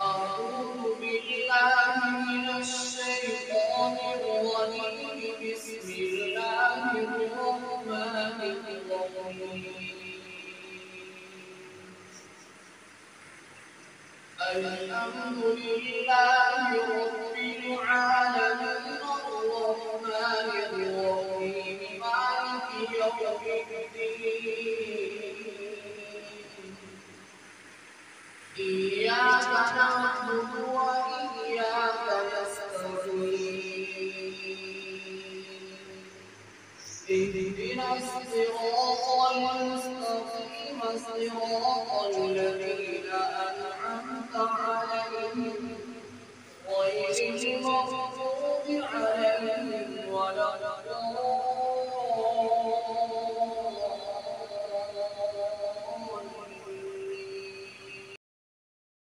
أعوذ بالله من الشيطان الرجيم. بسم الله الرحمن الرحيم. الحمد لله رب العالمين الرحمن الرحيم مالك يوم الدين. إياك نعبد وإياك نستعين. اهدنا الصراط المستقيم صراط الذين أنعمت عليهم غير المغضوب عليهم ولا الضالين.